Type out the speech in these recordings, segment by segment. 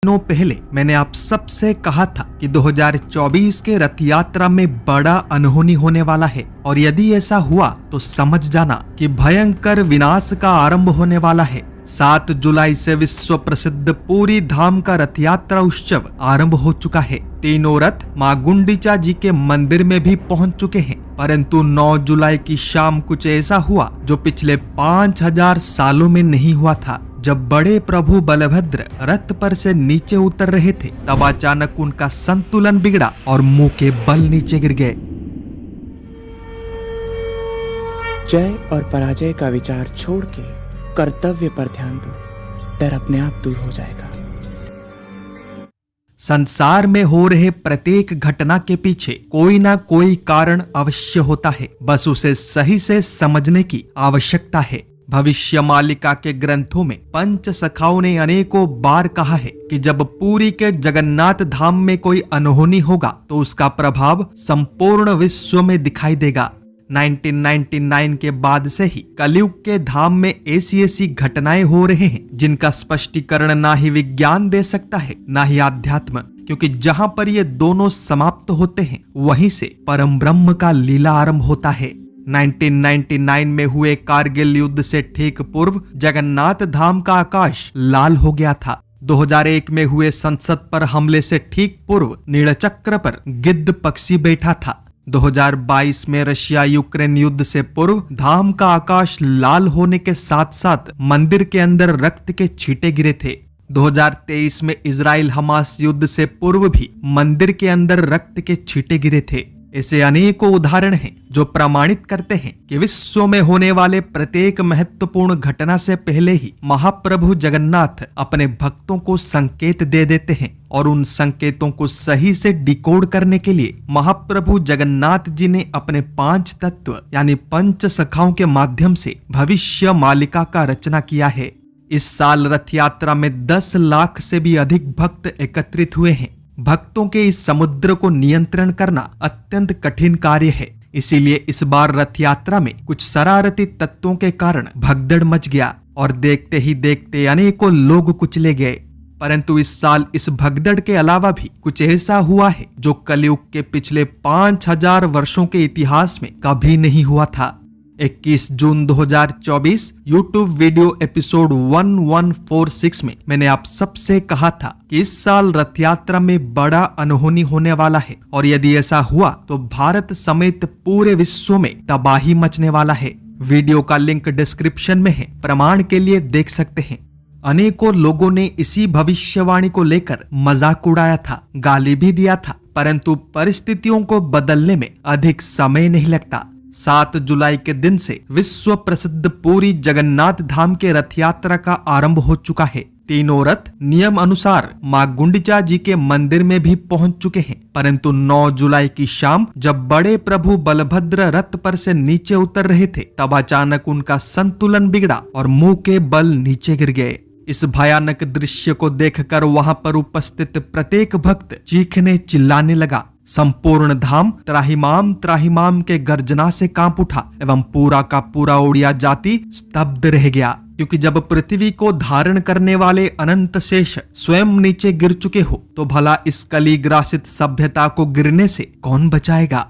दिनों पहले मैंने आप सबसे कहा था कि 2024 के रथ यात्रा में बड़ा अनहोनी होने वाला है और यदि ऐसा हुआ तो समझ जाना कि भयंकर विनाश का आरंभ होने वाला है। 7 जुलाई से विश्व प्रसिद्ध पूरी धाम का रथ यात्रा उत्सव आरंभ हो चुका है। तीनों रथ मां गुंडीचा जी के मंदिर में भी पहुंच चुके हैं, परंतु 9 जुलाई की शाम कुछ ऐसा हुआ जो पिछले 5000 सालों में नहीं हुआ था। जब बड़े प्रभु बलभद्र रथ पर से नीचे उतर रहे थे तब अचानक उनका संतुलन बिगड़ा और मुंह के बल नीचे गिर गए। जय और पराजय का विचार छोड़ के कर्तव्य पर ध्यान दो, डर अपने आप दूर हो जाएगा। संसार में हो रहे प्रत्येक घटना के पीछे कोई ना कोई कारण अवश्य होता है, बस उसे सही से समझने की आवश्यकता है। भविष्य मालिका के ग्रंथों में पंच सखाओं ने अनेकों बार कहा है कि जब पुरी के जगन्नाथ धाम में कोई अनहोनी होगा तो उसका प्रभाव संपूर्ण विश्व में दिखाई देगा। 1999 के बाद से ही कलयुग के धाम में ऐसी घटनाएं हो रहे हैं जिनका स्पष्टीकरण ना ही विज्ञान दे सकता है ना ही आध्यात्म, क्योंकि जहां पर ये दोनों समाप्त होते हैं वहीं से परम ब्रह्म का लीला आरंभ होता है। 1999 में हुए कारगिल युद्ध से ठीक पूर्व जगन्नाथ धाम का आकाश लाल हो गया था। 2001 में हुए संसद पर हमले से ठीक पूर्व नीलचक्र पर गिद्ध पक्षी बैठा था। 2022 में रशिया यूक्रेन युद्ध से पूर्व धाम का आकाश लाल होने के साथ साथ मंदिर के अंदर रक्त के छींटे गिरे थे। 2023 में इजराइल हमास युद्ध से पूर्व भी मंदिर के अंदर रक्त के छींटे गिरे थे। ऐसे अनेकों उदाहरण हैं जो प्रमाणित करते हैं कि विश्व में होने वाले प्रत्येक महत्वपूर्ण घटना से पहले ही महाप्रभु जगन्नाथ अपने भक्तों को संकेत दे देते हैं और उन संकेतों को सही से डिकोड करने के लिए महाप्रभु जगन्नाथ जी ने अपने 5 तत्व यानी पंच सखाओं के माध्यम से भविष्य मालिका का रचना किया है। इस साल रथ यात्रा में 10 लाख से भी अधिक भक्त एकत्रित हुए हैं। भक्तों के इस समुद्र को नियंत्रण करना अत्यंत कठिन कार्य है, इसीलिए इस बार रथ यात्रा में कुछ शरारती तत्वों के कारण भगदड़ मच गया और देखते ही देखते अनेकों लोग कुचले गए। परंतु इस साल इस भगदड़ के अलावा भी कुछ ऐसा हुआ है जो कलयुग के पिछले 5000 वर्षों के इतिहास में कभी नहीं हुआ था। 21 जून 2024 YouTube वीडियो एपिसोड 1146 में मैंने आप सबसे कहा था कि इस साल रथ यात्रा में बड़ा अनहोनी होने वाला है और यदि ऐसा हुआ तो भारत समेत पूरे विश्व में तबाही मचने वाला है। वीडियो का लिंक डिस्क्रिप्शन में है, प्रमाण के लिए देख सकते हैं। अनेकों लोगों ने इसी भविष्यवाणी को लेकर मजाक उड़ाया था, गाली भी दिया था, परंतु परिस्थितियों को बदलने में अधिक समय नहीं लगता। 7 जुलाई के दिन से विश्व प्रसिद्ध पूरी जगन्नाथ धाम के रथ यात्रा का आरंभ हो चुका है। तीनों रथ नियम अनुसार मां गुंडीचा जी के मंदिर में भी पहुंच चुके हैं, परंतु 9 जुलाई की शाम जब बड़े प्रभु बलभद्र रथ पर से नीचे उतर रहे थे तब अचानक उनका संतुलन बिगड़ा और मुंह के बल नीचे गिर गए। इस भयानक दृश्य को देखकर वहां पर उपस्थित प्रत्येक भक्त चीखने चिल्लाने लगा। संपूर्ण धाम त्राहिमाम त्राहिमाम के गर्जना से कांप उठा एवं पूरा का पूरा ओडिया जाति स्तब्ध रह गया, क्योंकि जब पृथ्वी को धारण करने वाले अनंत शेष स्वयं नीचे गिर चुके हो तो भला इस कली ग्रासित सभ्यता को गिरने से कौन बचाएगा।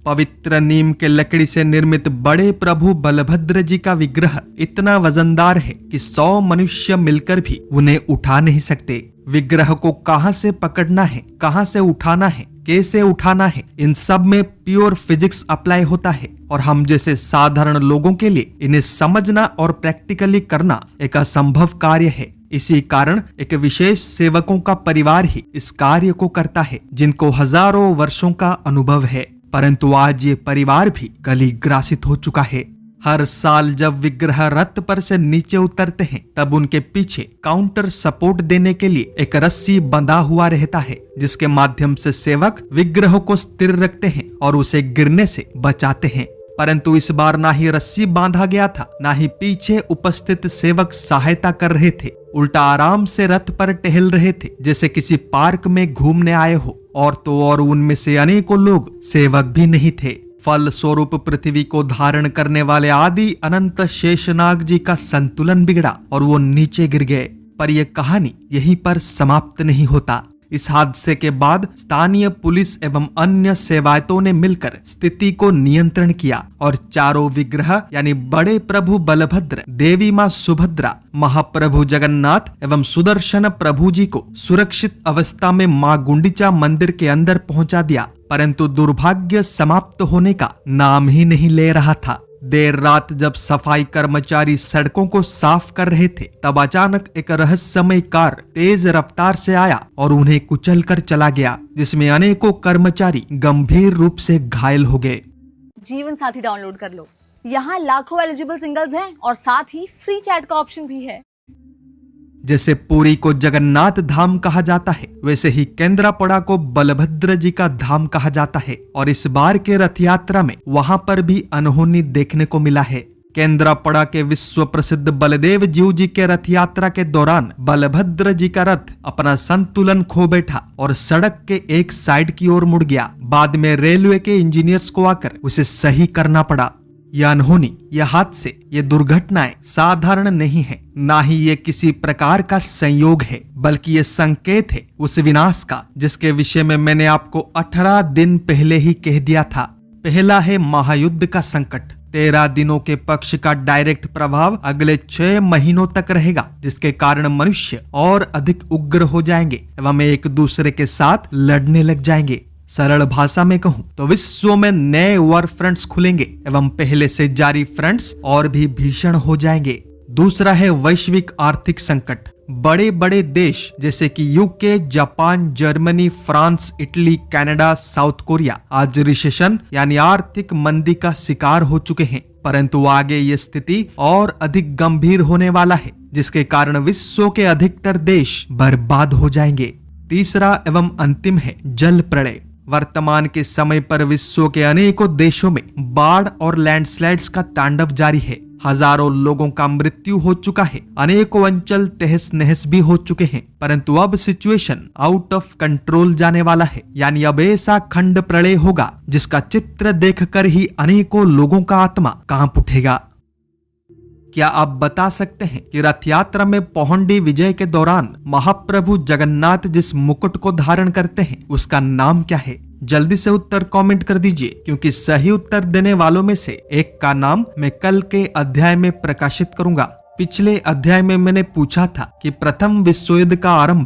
पवित्र नीम के लकड़ी से निर्मित बड़े प्रभु बलभद्र जी का विग्रह इतना वजनदार है कि 100 मनुष्य मिलकर भी उन्हें उठा नहीं सकते। विग्रह को कहां से पकड़ना है, कहां से उठाना है, कैसे उठाना है, इन सब में प्योर फिजिक्स अप्लाई होता है और हम जैसे साधारण लोगों के लिए इन्हें समझना और प्रैक्टिकली करना एक असंभव कार्य है। इसी कारण एक विशेष सेवकों का परिवार ही इस कार्य को करता है, जिनको हजारों वर्षों का अनुभव है, परंतु आज ये परिवार भी कली ग्रासित हो चुका है। हर साल जब विग्रह रथ पर से नीचे उतरते हैं तब उनके पीछे काउंटर सपोर्ट देने के लिए एक रस्सी बंधा हुआ रहता है, जिसके माध्यम से सेवक विग्रह को स्थिर रखते हैं और उसे गिरने से बचाते हैं। परंतु इस बार ना ही रस्सी बांधा गया था, ना ही पीछे उपस्थित सेवक सहायता कर रहे थे। उल्टा आराम से रथ पर टहल रहे थे जैसे किसी पार्क में घूमने आए हो, और तो और उनमें से अनेकों लोग सेवक भी नहीं थे। फल स्वरूप पृथ्वी को धारण करने वाले आदि अनंत शेषनाग जी का संतुलन बिगड़ा और वो नीचे गिर गए। पर यह कहानी यहीं पर समाप्त नहीं होता। इस हादसे के बाद स्थानीय पुलिस एवं अन्य सेवायतों ने मिलकर स्थिति को नियंत्रण किया और चारों विग्रह यानी बड़े प्रभु बलभद्र, देवी मां सुभद्रा, महाप्रभु जगन्नाथ एवं सुदर्शन प्रभु जी को सुरक्षित अवस्था में मां गुंडिचा मंदिर के अंदर पहुंचा दिया। परंतु दुर्भाग्य समाप्त होने का नाम ही नहीं ले रहा था। देर रात जब सफाई कर्मचारी सड़कों को साफ कर रहे थे, तब अचानक एक रहस्यमय कार तेज रफ्तार से आया और उन्हें कुचल कर चला गया, जिसमें अनेकों कर्मचारी गंभीर रूप से घायल हो गए। जीवन साथी डाउनलोड कर लो। यहाँ लाखों एलिजिबल सिंगल्स हैं और साथ ही फ्री चैट का ऑप्शन भी है। जैसे पुरी को जगन्नाथ धाम कहा जाता है, वैसे ही केंद्रापड़ा को बलभद्र जी का धाम कहा जाता है और इस बार के रथ यात्रा में वहां पर भी अनहोनी देखने को मिला है। केंद्रापड़ा के विश्व प्रसिद्ध बलदेव जीव जी के रथ यात्रा के दौरान बलभद्र जी का रथ अपना संतुलन खो बैठा और सड़क के एक साइड की ओर मुड़ गया। बाद में रेलवे के इंजीनियर्स को आकर उसे सही करना पड़ा। यह अनहोनी, यह हादसे, ये दुर्घटनाएं साधारण नहीं है, ना ही ये किसी प्रकार का संयोग है, बल्कि ये संकेत है उस विनाश का जिसके विषय में मैंने आपको 18 दिन पहले ही कह दिया था। पहला है महायुद्ध का संकट। 13 दिनों के पक्ष का डायरेक्ट प्रभाव अगले 6 महीनों तक रहेगा, जिसके कारण मनुष्य और अधिक उग्र हो जाएंगे एवं एक दूसरे के साथ लड़ने लग जाएंगे। सरल भाषा में कहूं तो विश्व में नए वॉर फ्रंट्स खुलेंगे एवं पहले से जारी फ्रंट्स और भी भीषण हो जाएंगे। दूसरा है वैश्विक आर्थिक संकट। बड़े बड़े देश जैसे कि UK, Japan, Germany, France, Italy, Canada, south Korea आज रिसेशन यानी आर्थिक मंदी का शिकार हो चुके हैं, परंतु आगे ये स्थिति और अधिक गंभीर होने वाला है, जिसके कारण विश्व के अधिकतर देश बर्बाद हो जाएंगे। तीसरा एवं अंतिम है जल प्रलय। वर्तमान के समय पर विश्व के अनेकों देशों में बाढ़ और लैंडस्लाइड्स का तांडव जारी है। हजारों लोगों का मृत्यु हो चुका है, अनेकों अंचल तहस नहस भी हो चुके हैं, परंतु अब सिचुएशन आउट ऑफ कंट्रोल जाने वाला है। यानी अब ऐसा खंड प्रलय होगा जिसका चित्र देखकर ही अनेकों लोगों का आत्मा कांप उठेगा। क्या आप बता सकते हैं कि रथ यात्रा में पौंडी विजय के दौरान महाप्रभु जगन्नाथ जिस मुकुट को धारण करते हैं उसका नाम क्या है? जल्दी से उत्तर कमेंट कर दीजिए, क्योंकि सही उत्तर देने वालों में से एक का नाम मैं कल के अध्याय में प्रकाशित करूंगा। पिछले अध्याय में मैंने पूछा था कि प्रथम विश्व युद्ध का आरंभ